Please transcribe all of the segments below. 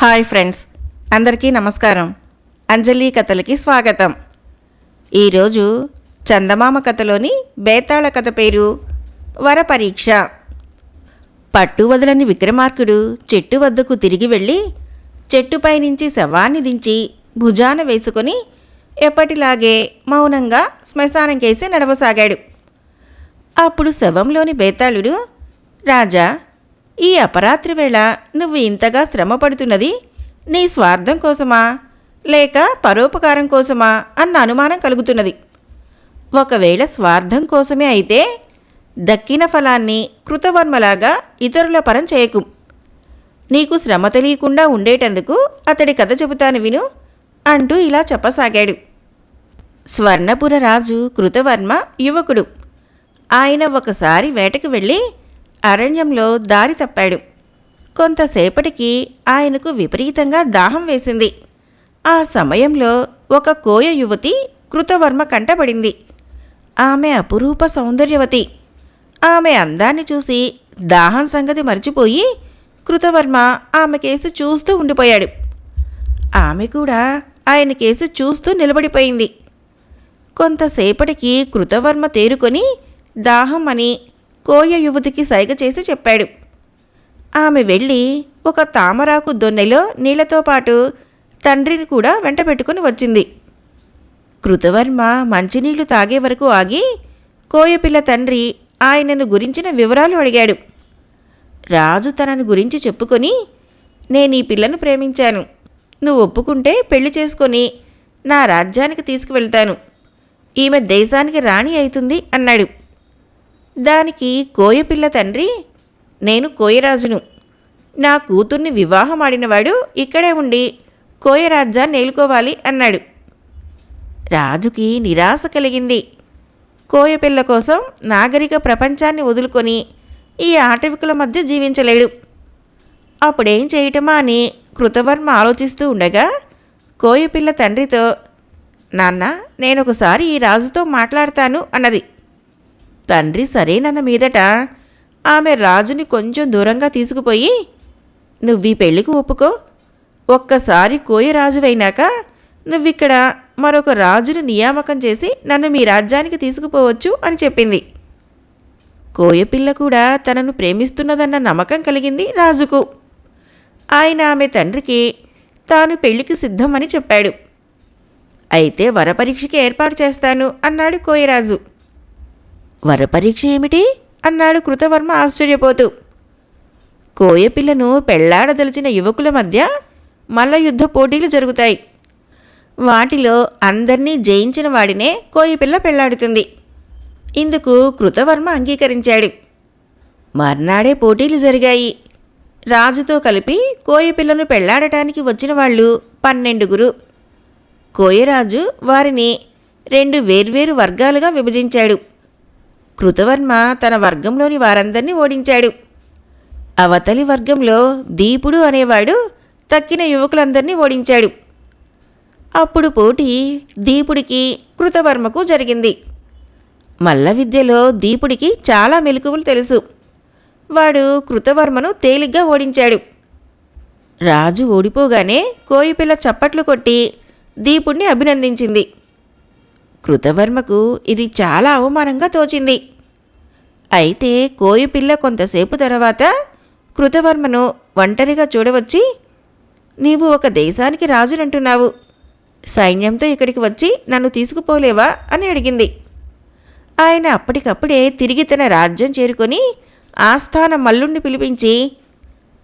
Hi friends, అందరికీ నమస్కారం. అంజలి కథలకి స్వాగతం. ఈరోజు చందమామ కథలోని బేతాళ కథ పేరు వరపరీక్ష. పట్టు వదలని విక్రమార్కుడు చెట్టు వద్దకు తిరిగి వెళ్ళి చెట్టుపై నుంచి శవాన్ని దించి భుజాన వేసుకొని ఎప్పటిలాగే మౌనంగా శ్మశానం కేసి నడవసాగాడు. అప్పుడు శవంలోని బేతాళుడు, రాజా, ఈ అపరాత్రి వేళ నువ్వు ఇంతగా శ్రమ పడుతున్నది నీ స్వార్థం కోసమా లేక పరోపకారం కోసమా అన్న అనుమానం కలుగుతున్నది. ఒకవేళ స్వార్థం కోసమే అయితే దక్కిన ఫలాన్ని కృతవర్మలాగా ఇతరుల పరం చేయకు. నీకు శ్రమ తెలియకుండా ఉండేటందుకు అతడి కథ చెబుతాను విను అంటూ ఇలా చెప్పసాగాడు. స్వర్ణపుర రాజు కృతవర్మ యువకుడు. ఆయన ఒకసారి వేటకు వెళ్ళి అరణ్యంలో దారి తప్పాడు. కొంతసేపటికి ఆయనకు విపరీతంగా దాహం వేసింది. ఆ సమయంలో ఒక కోయ యువతి కృతవర్మ కంటపడింది. ఆమె అపురూప సౌందర్యవతి. ఆమె అందాన్ని చూసి దాహం సంగతి మర్చిపోయి కృతవర్మ ఆమె కేసి చూస్తూ ఉండిపోయాడు. ఆమె కూడా ఆయన కేసి చూస్తూ నిలబడిపోయింది. కొంతసేపటికి కృతవర్మ తేరుకొని దాహం అని కోయ యువతికి సైగ చేసి చెప్పాడు. ఆమె వెళ్ళి ఒక తామరాకు దొన్నెలో నీళ్లతో పాటు తండ్రిని కూడా వెంట పెట్టుకుని వచ్చింది. కృతవర్మ మంచినీళ్లు తాగే వరకు ఆగి కోయపిల్ల తండ్రి ఆయనను గురించిన వివరాలు అడిగాడు. రాజు తనను గురించి చెప్పుకొని, నేను ఈ పిల్లను ప్రేమించాను, నువ్వు ఒప్పుకుంటే పెళ్లి చేసుకొని నా రాజ్యానికి తీసుకువెళ్తాను, ఈమె దేశానికి రాణి అవుతుంది అన్నాడు. దానికి కోయపిల్ల తండ్రి, నేను కోయరాజును, నా కూతుర్ని వివాహమాడినవాడు ఇక్కడే ఉండి కోయరాజ్యాన్ని ఏలుకోవాలి అన్నాడు. రాజుకి నిరాశ కలిగింది. కోయపిల్ల కోసం నాగరిక ప్రపంచాన్ని వదులుకొని ఈ ఆటవికుల మధ్య జీవించలేడు. అప్పుడేం చేయటమా అని కృతవర్మ ఆలోచిస్తూ ఉండగా కోయపిల్ల తండ్రితో, నాన్న, నేనొకసారి ఈ రాజుతో మాట్లాడతాను అన్నది. తండ్రి సరేనన్న మీదట ఆమె రాజుని కొంచెం దూరంగా తీసుకుపోయి, నువ్వీ పెళ్లికి ఒప్పుకో, ఒక్కసారి కోయరాజువైనాక నువ్విక్కడ మరొక రాజును నియామకం చేసి నన్ను మీ రాజ్యానికి తీసుకుపోవచ్చు అని చెప్పింది. కోయపిల్ల కూడా తనను ప్రేమిస్తున్నదన్న నమ్మకం కలిగింది రాజుకు. ఆయన ఆమె తండ్రికి తాను పెళ్లికి సిద్ధమని చెప్పాడు. అయితే వరపరీక్షకి ఏర్పాటు చేస్తాను అన్నాడు కోయరాజు. వరపరీక్ష ఏమిటి అన్నాడు కృతవర్మ ఆశ్చర్యపోతూ. కోయపిల్లను పెళ్లాడదలిచిన యువకుల మధ్య మల్లయుద్ధ పోటీలు జరుగుతాయి. వాటిలో అందర్నీ జయించిన వాడినే కోయపిల్ల పెళ్లాడుతుంది. ఇందుకు కృతవర్మ అంగీకరించాడు. మర్నాడే పోటీలు జరిగాయి. రాజుతో కలిపి కోయపిల్లను పెళ్లాడటానికి వచ్చిన వాళ్ళు 12. కోయరాజు వారిని 2 వేర్వేరు వర్గాలుగా విభజించాడు. కృతవర్మ తన వర్గంలోని వారందరినీ ఓడించాడు. అవతలి వర్గంలో దీపుడు అనేవాడు తక్కిన యువకులందరినీ ఓడించాడు. అప్పుడు పోటీ దీపుడికి కృతవర్మకు జరిగింది. మల్ల విద్యలో దీపుడికి చాలా మెలకువలు తెలుసు. వాడు కృతవర్మను తేలిగ్గా ఓడించాడు. రాజు ఓడిపోగానే కోయిపిల్ల చప్పట్లు కొట్టి దీపుడిని అభినందించింది. కృతవర్మకు ఇది చాలా అవమానంగా తోచింది. అయితే కోయపిల్ల కొంతసేపు తర్వాత కృతవర్మను ఒంటరిగా చూడవచ్చి, నీవు ఒక దేశానికి రాజునంటున్నావు, సైన్యంతో ఇక్కడికి వచ్చి నన్ను తీసుకుపోలేవా అని అడిగింది. ఆయన అప్పటికప్పుడే తిరిగి తన రాజ్యం చేరుకొని ఆస్థాన మల్లుణ్ణి పిలిపించి,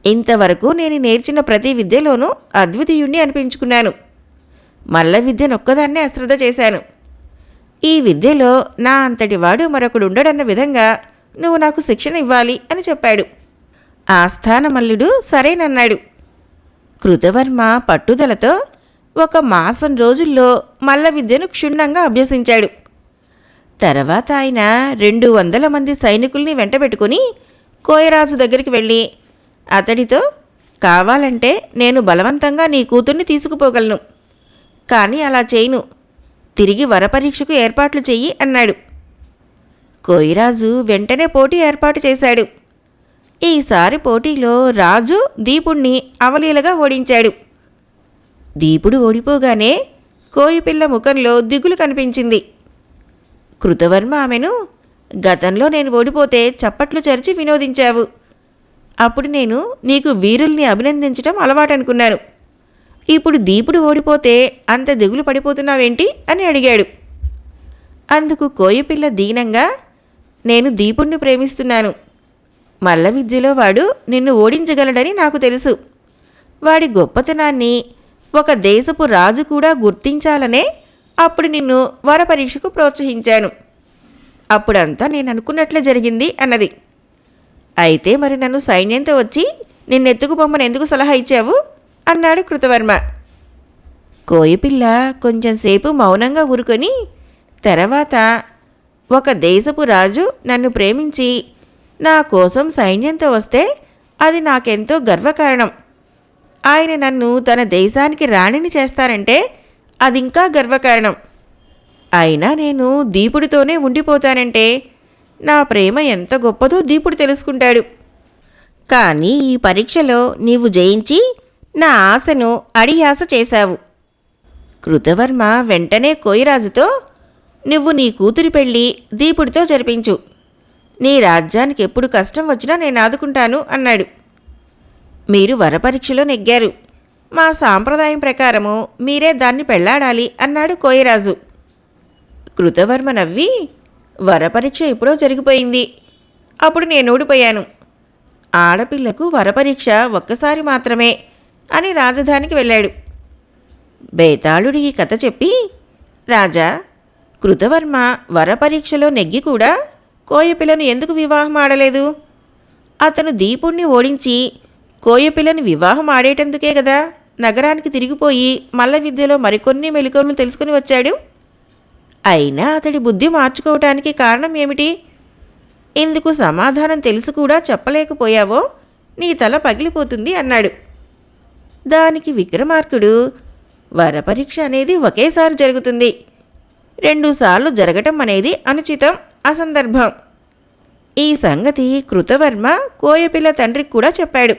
ఇంతవరకు నేను నేర్చిన ప్రతి విద్యలోనూ అద్వితీయుణ్ణి అనిపించుకున్నాను. మల్ల విద్యనొక్కదాన్నే అశ్రద్ధ చేశాను. ఈ విద్యలో నా అంతటి వాడు మరొకడుండడన్న విధంగా నువ్వు నాకు శిక్షణ ఇవ్వాలి అని చెప్పాడు. ఆస్థాన మల్లుడు సరేనన్నాడు. కృతవర్మ పట్టుదలతో 1 మాసం రోజుల్లో మల్ల విద్యను క్షుణ్ణంగా అభ్యసించాడు. తర్వాత ఆయన 200 మంది సైనికుల్ని వెంటబెట్టుకుని కోయరాజు దగ్గరికి వెళ్ళి అతడితో, కావాలంటే నేను బలవంతంగా నీ కూతుర్ని తీసుకుపోగలను, కానీ అలా చేయను, తిరిగి వరపరీక్షకు ఏర్పాట్లు చెయ్యి అన్నాడు. కోయిరాజు వెంటనే పోటీ ఏర్పాటు చేశాడు. ఈసారి పోటీలో రాజు దీపుణ్ణి అవలీలగా ఓడించాడు. దీపుడు ఓడిపోగానే కోయిపిల్ల ముఖంలో దిగులు కనిపించింది. కృతవర్మ ఆమెను, గతంలో నేను ఓడిపోతే చప్పట్లు చరిచి వినోదించావు. అప్పుడు నేను నీకు వీరుల్ని అభినందించటం అలవాటనుకున్నాను. ఇప్పుడు దీపుడు ఓడిపోతే అంత దిగులు పడిపోతున్నావేంటి అని అడిగాడు. అందుకు కోయిపిల్ల దీనంగా, నేను దీపుణ్ణి ప్రేమిస్తున్నాను. మల్ల విద్యలో వాడు నిన్ను ఓడించగలడని నాకు తెలుసు. వాడి గొప్పతనాన్ని ఒక దేశపు రాజు కూడా గుర్తించాలనే అప్పుడు నిన్ను వరపరీక్షకు ప్రోత్సహించాను. అప్పుడంతా నేను అనుకున్నట్లే జరిగింది అన్నది. అయితే మరి నన్ను సైన్యంతో వచ్చి నిన్నెత్తుకు బొమ్మను ఎందుకు సలహా ఇచ్చావు అన్నాడు కృతవర్మ. కోయిపిల్ల కొంచెంసేపు మౌనంగా ఊరుకొని తర్వాత, ఒక దేశపు రాజు నన్ను ప్రేమించి నా కోసం సైన్యంతో వస్తే అది నాకెంతో గర్వకారణం. ఆయన నన్ను తన దేశానికి రాణిని చేస్తారంటే అదింకా గర్వకారణం. అయినా నేను దీపుడితోనే ఉండిపోతానంటే నా ప్రేమ ఎంత గొప్పదో దీపుడు తెలుసుకుంటాడు. కానీ ఈ పరీక్షలో నీవు జయించి నా ఆశను అడియాస చేశావు. కృతవర్మ వెంటనే కోయిరాజుతో, నువ్వు నీ కూతురి పెళ్ళి దీపుడితో జరిపించు. నీ రాజ్యానికి ఎప్పుడు కష్టం వచ్చినా నేను ఆదుకుంటాను అన్నాడు. మీరు వరపరీక్షలో నెగ్గారు. మా సాంప్రదాయం ప్రకారము మీరే దాన్ని పెళ్లాడాలి అన్నాడు కోయిరాజు. కృతవర్మ నవ్వి, వరపరీక్ష ఎప్పుడో జరిగిపోయింది. అప్పుడు నేను ఓడిపోయాను. ఆడపిల్లకు వరపరీక్ష ఒక్కసారి మాత్రమే అని రాజధానికి వెళ్ళాడు. బేతాళుడు ఈ కథ చెప్పి, రాజా, కృతవర్మ వరపరీక్షలో నెగ్గి కూడా కోయపిల్లను ఎందుకు వివాహం ఆడలేదు? అతను దీపుణ్ణి ఓడించి కోయపిల్లని వివాహం ఆడేటందుకే కదా నగరానికి తిరిగిపోయి మల్ల విద్యలో మరికొన్ని మెలకువలు తెలుసుకుని వచ్చాడు. అయినా అతడి బుద్ధి మార్చుకోవటానికి కారణం ఏమిటి? ఇందుకు సమాధానం తెలిసి కూడా చెప్పలేకపోయావో నీ తల పగిలిపోతుంది అన్నాడు. దానికి విక్రమార్కుడు, వరపరీక్ష అనేది ఒకేసారి జరుగుతుంది. 2 సార్లు జరగటం అనేది అనుచితం, అసందర్భం. ఈ సంగతి కృతవర్మ కోయపిల్ల తండ్రికి కూడా చెప్పాడు.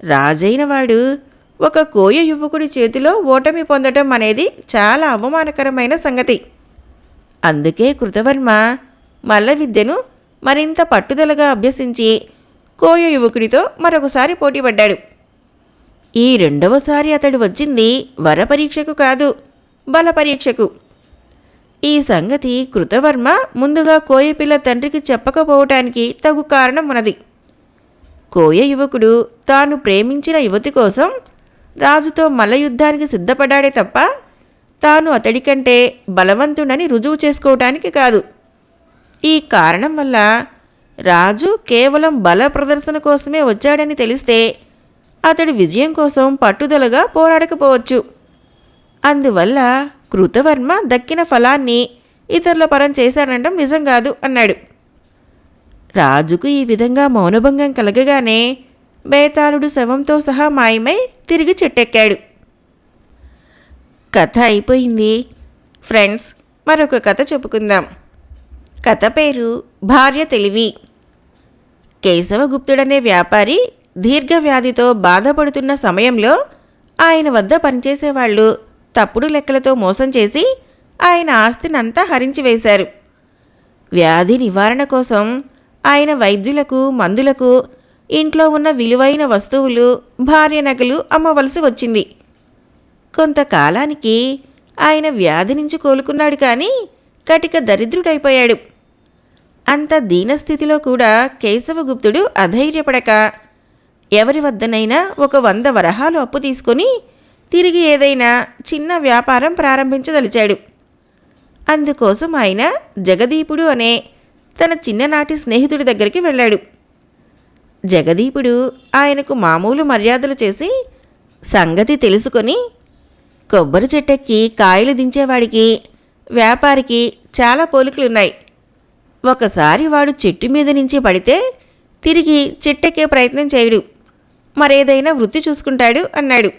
రాజైన వాడు ఒక కోయ యువకుడి చేతిలో ఓటమి పొందటం అనేది చాలా అవమానకరమైన సంగతి. అందుకే కృతవర్మ మల్ల విద్యను మరింత పట్టుదలగా అభ్యసించి కోయ యువకుడితో మరొకసారి పోటీపడ్డాడు. ఈ 2వసారి అతడు వచ్చింది వరపరీక్షకు కాదు, బలపరీక్షకు. ఈ సంగతి కృతవర్మ ముందుగా కోయపిల్ల తండ్రికి చెప్పకపోవటానికి తగు కారణం ఉన్నది. కోయ యువకుడు తాను ప్రేమించిన యువతి కోసం రాజుతో మల్లయుద్ధానికి సిద్ధపడ్డాడే తప్ప తాను అతడికంటే బలవంతుడని రుజువు చేసుకోవటానికి కాదు. ఈ కారణం వల్ల రాజు కేవలం బల ప్రదర్శన కోసమే వచ్చాడని తెలిస్తే అతడు విజయం కోసం పట్టుదలగా పోరాడకపోవచ్చు. అందువల్ల కృతవర్మ దక్కిన ఫలాన్ని ఇతరుల పరం చేశాడనడం నిజం కాదు అన్నాడు. రాజుకు ఈ విధంగా మౌనభంగం కలగగానే బేతాళుడు శవంతో సహా మాయమై తిరిగి చెట్టెక్కాడు. కథ అయిపోయింది. ఫ్రెండ్స్, మరొక కథ చెప్పుకుందాం. కథ పేరు భార్య తెలివి. కేశవగుప్తుడనే వ్యాపారి దీర్ఘవ్యాధితో బాధపడుతున్న సమయంలో ఆయన వద్ద పనిచేసేవాళ్ళు తప్పుడు లెక్కలతో మోసం చేసి ఆయన ఆస్తినంతా హరించివేశారు. వ్యాధి నివారణ కోసం ఆయన వైద్యులకు, మందులకు, ఇంట్లో ఉన్న విలువైన వస్తువులు, భార్య నగలు అమ్మవలసి వచ్చింది. కొంతకాలానికి ఆయన వ్యాధి నుంచి కోలుకున్నాడు, కానీ కటిక దరిద్రుడైపోయాడు. అంత దీనస్థితిలో కూడా కేశవగుప్తుడు అధైర్యపడక ఎవరి వద్దనైనా ఒక 100 వరహాలు అప్పు తీసుకొని తిరిగి ఏదైనా చిన్న వ్యాపారం ప్రారంభించదలిచాడు. అందుకోసం ఆయన జగదీపుడు అనే తన చిన్ననాటి స్నేహితుడి దగ్గరికి వెళ్ళాడు. జగదీపుడు ఆయనకు మామూలు మర్యాదలు చేసి సంగతి తెలుసుకొని, కొబ్బరి చెట్టెక్కి కాయలు దించేవాడికి వ్యాపారికి చాలా పోలికలున్నాయి. ఒకసారి వాడు చెట్టు మీద నుంచి పడితే తిరిగి చెట్టెక్కే ప్రయత్నం చేయడు, మరేదైనా వృత్తి చూసుకుంటాడు అన్నాడు.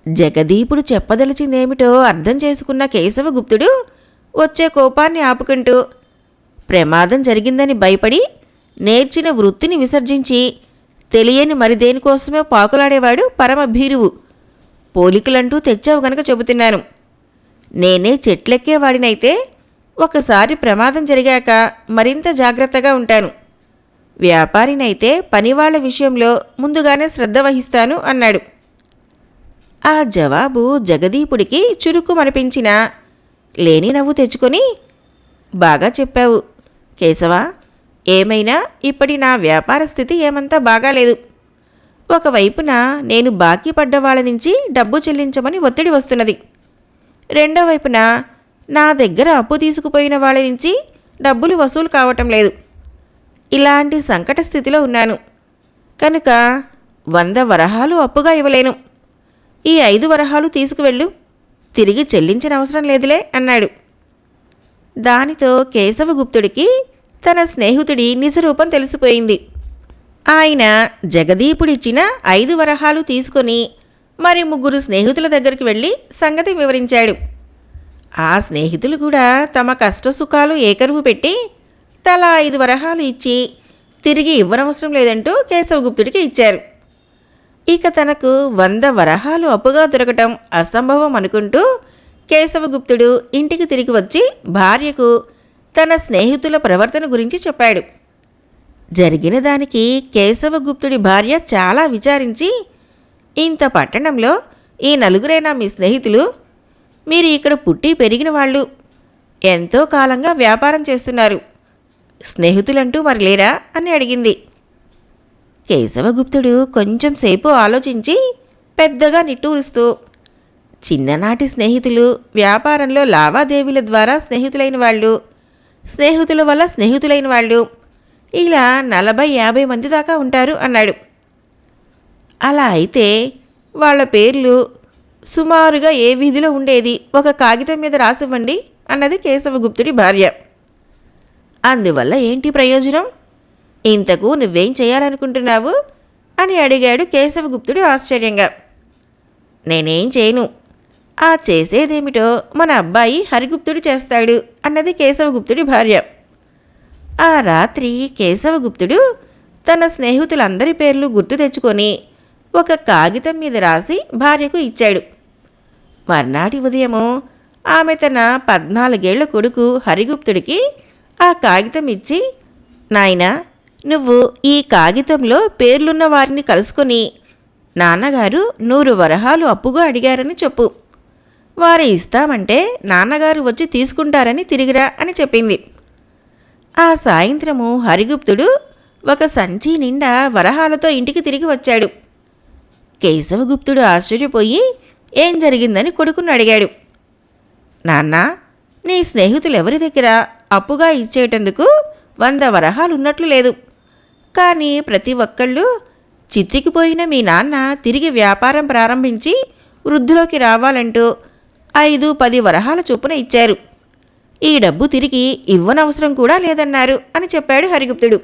జగదీపుడు చెప్పదలిచిందేమిటో అర్థం చేసుకున్న కేశవగుప్తుడు వచ్చే కోపాన్ని ఆపుకుంటూ, ప్రమాదం జరిగిందని భయపడి నేర్చిన వృత్తిని విసర్జించి తెలియని మరి దేనికోసమే పాకులాడేవాడు పరమ భీరువు. పోలికలంటూ తెచ్చావు గనక చెబుతున్నాను. నేనే చెట్లెక్కేవాడినైతే ఒకసారి ప్రమాదం జరిగాక మరింత జాగ్రత్తగా ఉంటాను. వ్యాపారినైతే పనివాళ్ల విషయంలో ముందుగానే శ్రద్ధ వహిస్తాను అన్నాడు. ఆ జవాబు జగదీపుడికి చురుకుమనిపించినా లేని నవ్వు తెచ్చుకొని, బాగా చెప్పావు కేశవ. ఏమైనా ఇప్పటి నా వ్యాపార స్థితి ఏమంతా బాగాలేదు. ఒకవైపున నేను బాకీ పడ్డవాళ్ళ నుంచి డబ్బు చెల్లించమని ఒత్తిడి వస్తున్నది. రెండో వైపున నా దగ్గర అప్పు తీసుకుపోయిన వాళ్ళ నుంచి డబ్బులు వసూలు కావటం లేదు. ఇలాంటి సంకట స్థితిలో ఉన్నాను కనుక 100 వరహాలు అప్పుగా ఇవ్వలేను. ఈ 5 వరహాలు తీసుకువెళ్ళు, తిరిగి చెల్లించిన అవసరం లేదులే అన్నాడు. దానితో కేశవగుప్తుడికి తన స్నేహితుడి నిజరూపం తెలిసిపోయింది. ఆయన జగదీపుడిచ్చిన 5 వరహాలు తీసుకొని మరి 3 స్నేహితుల దగ్గరికి వెళ్ళి సంగతి వివరించాడు. ఆ స్నేహితులు కూడా తమ కష్టసుఖాలు ఏకరువు పెట్టి తలా 5 వరహాలు ఇచ్చి తిరిగి ఇవ్వనవసరం లేదంటూ కేశవగుప్తుడికి ఇచ్చారు. ఇక తనకు 100 వరహాలు అప్పుగా దొరకటం అసంభవం అనుకుంటూ కేశవగుప్తుడు ఇంటికి తిరిగి వచ్చి భార్యకు తన స్నేహితుల ప్రవర్తన గురించి చెప్పాడు. జరిగిన దానికి కేశవగుప్తుడి భార్య చాలా విచారించి, ఇంత పట్టణంలో ఈ నలుగురైనా మీ స్నేహితులు? మీరు ఇక్కడ పుట్టి పెరిగిన వాళ్ళు, ఎంతో కాలంగా వ్యాపారం చేస్తున్నారు. స్నేహితులంటూ మరి లేరా అని అడిగింది. కేశవగుప్తుడు కొంచెం సేపు ఆలోచించి పెద్దగా నిట్టూరుస్తూ, చిన్ననాటి స్నేహితులు, వ్యాపారంలో లావాదేవీల ద్వారా స్నేహితులైన వాళ్ళు, స్నేహితుల వల్ల స్నేహితులైన వాళ్ళు, ఇలా 40-50 మంది దాకా ఉంటారు అన్నాడు. అలా అయితే వాళ్ళ పేర్లు సుమారుగా ఏ వీధిలో ఉండేది ఒక కాగితం మీద రాసివ్వండి అన్నది కేశవగుప్తుడి భార్య. అందువల్ల ఏంటి ప్రయోజనం? ఇంతకు నువ్వేం చేయాలనుకుంటున్నావు అని అడిగాడు కేశవగుప్తుడు ఆశ్చర్యంగా. నేనేం చేయను, ఆ చేసేదేమిటో మన అబ్బాయి హరిగుప్తుడు చేస్తాడు అన్నది కేశవగుప్తుడి భార్య. ఆ రాత్రి కేశవగుప్తుడు తన స్నేహితులందరి పేర్లు గుర్తు తెచ్చుకొని ఒక కాగితం మీద రాసి భార్యకు ఇచ్చాడు. మర్నాటి ఉదయము ఆమె తన 14 ఏళ్ల కొడుకు హరిగుప్తుడికి ఆ కాగితం ఇచ్చి, నాయనా, నువ్వు ఈ కాగితంలో పేర్లున్న వారిని కలుసుకొని నాన్నగారు 100 వరహాలు అప్పుగా అడిగారని చెప్పు. వారు ఇస్తామంటే నాన్నగారు వచ్చి తీసుకుంటారని తిరిగిరా అని చెప్పింది. ఆ సాయంత్రము హరిగుప్తుడు ఒక సంచి నిండా వరహాలతో ఇంటికి తిరిగి వచ్చాడు. కేశవగుప్తుడు ఆశ్చర్యపోయి ఏం జరిగిందని కొడుకుని అడిగాడు. నాన్నా, నీ స్నేహితులెవరి దగ్గర అప్పుగా ఇచ్చేటందుకు 100 వరహాలు ఉన్నట్లు లేదు. కానీ ప్రతి ఒక్కళ్ళు చిత్తికిపోయిన మీ నాన్న తిరిగి వ్యాపారం ప్రారంభించి వృద్ధిలోకి రావాలంటూ 5-10 వరహాల చొప్పున ఇచ్చారు. ఈ డబ్బు తిరిగి ఇవ్వనవసరం కూడా లేదన్నారు అని చెప్పాడు హరిగుప్తుడు.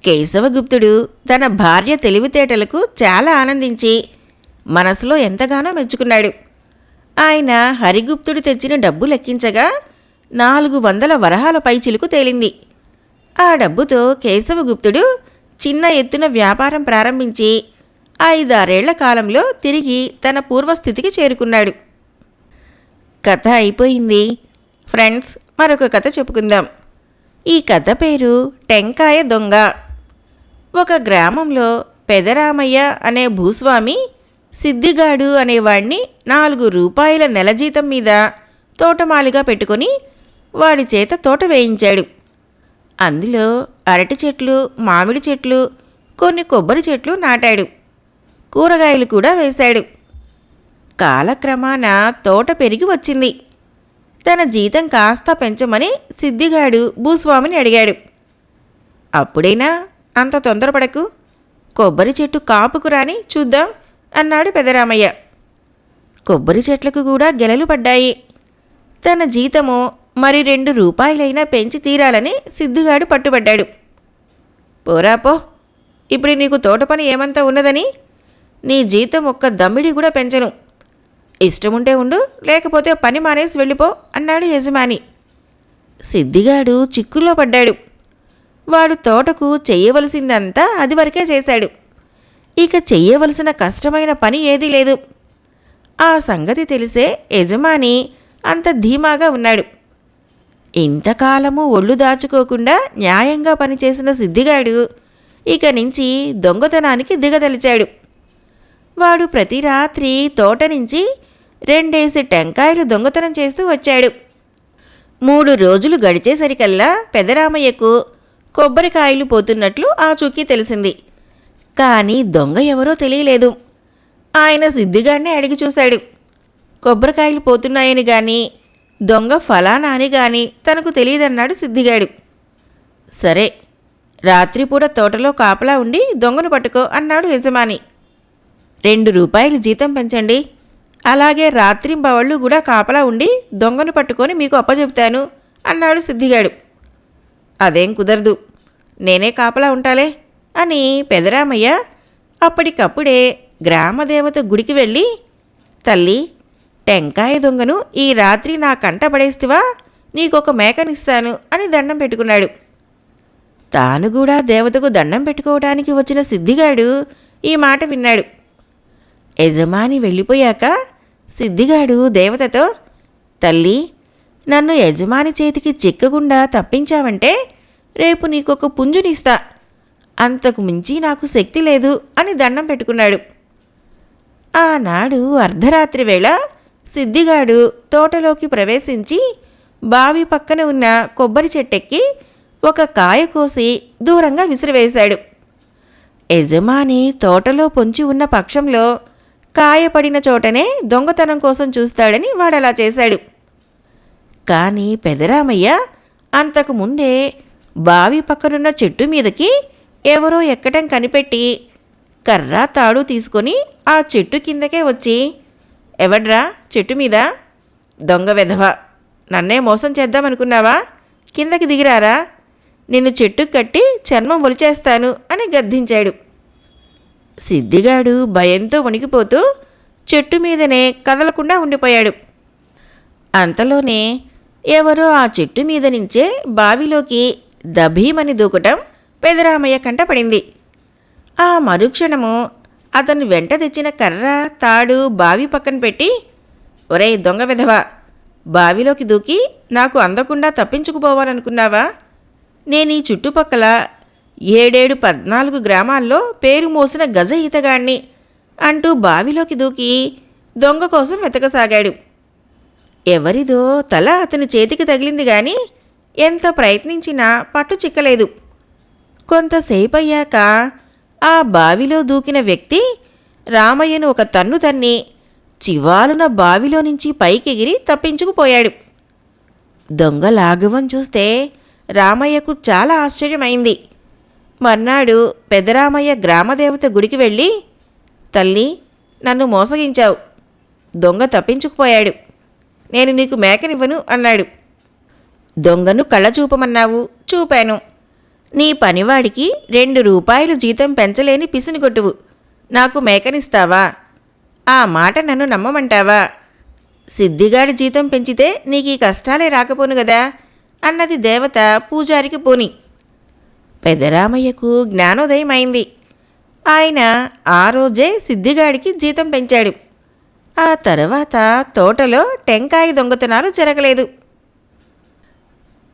కేశవగుప్తుడు తన భార్య తెలివితేటలకు చాలా ఆనందించి మనసులో ఎంతగానో మెచ్చుకున్నాడు. ఆయన హరిగుప్తుడు తెచ్చిన డబ్బు లెక్కించగా 400 వరహాల పైచిలుకు తేలింది. ఆ డబ్బుతో కేశవగుప్తుడు చిన్న ఎత్తున వ్యాపారం ప్రారంభించి 5-6 ఏళ్ల కాలంలో తిరిగి తన పూర్వస్థితికి చేరుకున్నాడు. కథ అయిపోయింది. ఫ్రెండ్స్, మరొక కథ చెప్పుకుందాం. ఈ కథ పేరు టెంకాయ దొంగ. ఒక గ్రామంలో పెదరామయ్య అనే భూస్వామి సిద్దిగాడు అనేవాడిని 4 రూపాయల నెల జీతం మీద తోటమాలిగా పెట్టుకొని వాడి చేత తోట వేయించాడు. అందులో అరటి చెట్లు, మామిడి చెట్లు, కొన్ని కొబ్బరి చెట్లు నాటాడు. కూరగాయలు కూడా వేశాడు. కాలక్రమాన తోట పెరిగి వచ్చింది. తన జీతం కాస్త పెంచమని సిద్దిగాడు భూస్వామిని అడిగాడు. అప్పుడైనా అంత తొందరపడకు, కొబ్బరి చెట్టు కాపుకు రాని చూద్దాం అన్నాడు పెదరామయ్య. కొబ్బరి చెట్లకు కూడా గెలలు పడ్డాయి. తన జీతము మరి 2 రూపాయలైనా పెంచి తీరాలని సిద్దిగాడు పట్టుబడ్డాడు. పోరాపో, ఇప్పుడు నీకు తోట పని ఏమంతా ఉన్నదని నీ జీతం ఒక్క దమ్మిడి కూడా పెంచను. ఇష్టముంటే ఉండు, లేకపోతే పని మానేసి వెళ్ళిపో అన్నాడు యజమాని. సిద్దిగాడు చిక్కుల్లో పడ్డాడు. వాడు తోటకు చెయ్యవలసిందంతా అది వరకే చేశాడు. ఇక చెయ్యవలసిన కష్టమైన పని ఏదీ లేదు. ఆ సంగతి తెలిసే యజమాని అంత ధీమాగా ఉన్నాడు. ఇంతకాలము ఒళ్ళు దాచుకోకుండా న్యాయంగా పనిచేసిన సిద్ధిగాడు ఇక నుంచి దొంగతనానికి దిగదలిచాడు. వాడు ప్రతి రాత్రి తోట నుంచి 2 టెంకాయలు దొంగతనం చేస్తూ వచ్చాడు. 3 రోజులు గడిచేసరికల్లా పెదరామయ్యకు కొబ్బరికాయలు పోతున్నట్లు ఆచూకీ తెలిసింది. కానీ దొంగ ఎవరో తెలియలేదు. ఆయన సిద్ధిగాడినే అడిగి చూశాడు. కొబ్బరికాయలు పోతున్నాయని గాని దొంగ ఫలానా అని గాని తనకు తెలియదన్నాడు సిద్ధిగాడు. సరే, రాత్రిపూట తోటలో కాపలా ఉండి దొంగను పట్టుకో అన్నాడు యజమాని. 2 రూపాయలు జీతం పెంచండి, అలాగే రాత్రింబవళ్ళు కూడా కాపలా ఉండి దొంగను పట్టుకొని మీకు అప్పచెబుతాను అన్నాడు సిద్ధిగాడు. అదేం కుదరదు, నేనే కాపలా ఉంటాలే అని పెదరామయ్య అప్పటికప్పుడే గ్రామదేవత గుడికి వెళ్ళి, తల్లి, టెంకాయ దొంగను ఈ రాత్రి నా కంట పడేstiవా నీకొక మేకనిస్తాను అని దండం పెట్టుకున్నాడు. తాను కూడా దేవతకు దండం పెట్టుకోవడానికి వచ్చిన సిద్ధిగాడు ఈ మాట విన్నాడు. యజమాని వెళ్ళిపోయాక సిద్ధిగాడు దేవతతో, తల్లి, నన్ను యజమాని చేతికి చిక్కకుండా తప్పించావంటే రేపు నీకొక పుంజునిస్తా, అంతకు మించి నాకు శక్తి లేదు అని దండం పెట్టుకున్నాడు. ఆనాడు అర్ధరాత్రి వేళ సిద్ధిగాడు తోటలోకి ప్రవేశించి బావి పక్కన ఉన్న కొబ్బరి చెట్టెక్కి ఒక కాయ కోసి దూరంగా విసిరివేశాడు. యజమాని తోటలో పొంచి ఉన్న పక్షంలో కాయ పడిన చోటనే దొంగతనం కోసం చూస్తాడని వాడలా చేశాడు. కానీ పెదరామయ్య అంతకుముందే బావి పక్కనున్న చెట్టు మీదకి ఎవరో ఎక్కటం కనిపెట్టి కర్ర తాడు తీసుకొని ఆ చెట్టు కిందకే వచ్చి, ఎవడ్రా చెట్టు మీద? దొంగ వెధవ, నన్నే మోసం చేద్దామనుకున్నావా? కిందకి దిగిరారా, నిన్ను చెట్టుకు కట్టి చర్మం ఒలిచేస్తాను అని గద్దించాడు. సిద్ధిగాడు భయంతో వణికిపోతూ చెట్టు మీదనే కదలకుండా ఉండిపోయాడు. అంతలోనే ఎవరో ఆ చెట్టు మీద నుంచే బావిలోకి దభీమని దూకటం పెదరామయ్య కంట పడింది. ఆ మరుక్షణము అతను వెంట తెచ్చిన కర్ర తాడు బావి పక్కన పెట్టి, ఒరే దొంగ వెధవ, బావిలోకి దూకి నాకు అందకుండా తప్పించుకుపోవాలనుకున్నావా? నేను ఈ చుట్టుపక్కల 14 గ్రామాల్లో పేరు మోసిన గజ ఈతగాణ్ణి అంటూ బావిలోకి దూకి దొంగ కోసం వెతకసాగాడు. ఎవరిదో తల అతని చేతికి తగిలింది గాని ఎంత ప్రయత్నించినా పట్టు చిక్కలేదు. కొంతసేపయ్యాక ఆ బావిలో దూకిన వ్యక్తి రామయ్యను ఒక తన్ను తన్ని చివాలున బావిలో నుంచి పైకెగిరి తప్పించుకుపోయాడు. దొంగ లాఘవం చూస్తే రామయ్యకు చాలా ఆశ్చర్యమైంది. మర్నాడు పెదరామయ్య గ్రామదేవత గుడికి వెళ్ళి, తల్లి, నన్ను మోసగించావు, దొంగ తప్పించుకుపోయాడు, నేను నీకు మేకనివ్వను అన్నాడు. దొంగను కళ్ళ చూపమన్నావు, చూపాను. నీ పనివాడికి 2 రూపాయలు జీతం పెంచలేని పిసినికొట్టువు, నాకు మేకనిస్తావా? ఆ మాట నన్ను నమ్మమంటావా? సిద్ధిగాడి జీతం పెంచితే నీకు ఈ కష్టాలే రాకపోను గదా అన్నది దేవత పూజారికి పోని. పెదరామయ్యకు జ్ఞానోదయం అయింది. ఆయన ఆ రోజే సిద్ధిగాడికి జీతం పెంచాడు. ఆ తర్వాత తోటలో టెంకాయ దొంగతనాలు జరగలేదు.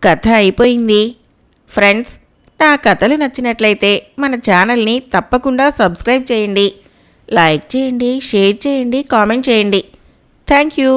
కథ అయిపోయింది. ఫ్రెండ్స్, నా కథలు నచ్చినట్లయితే మన ఛానల్ని తప్పకుండా సబ్స్క్రైబ్ చేయండి, లైక్ చేయండి, షేర్ చేయండి, కామెంట్ చేయండి. Thank you.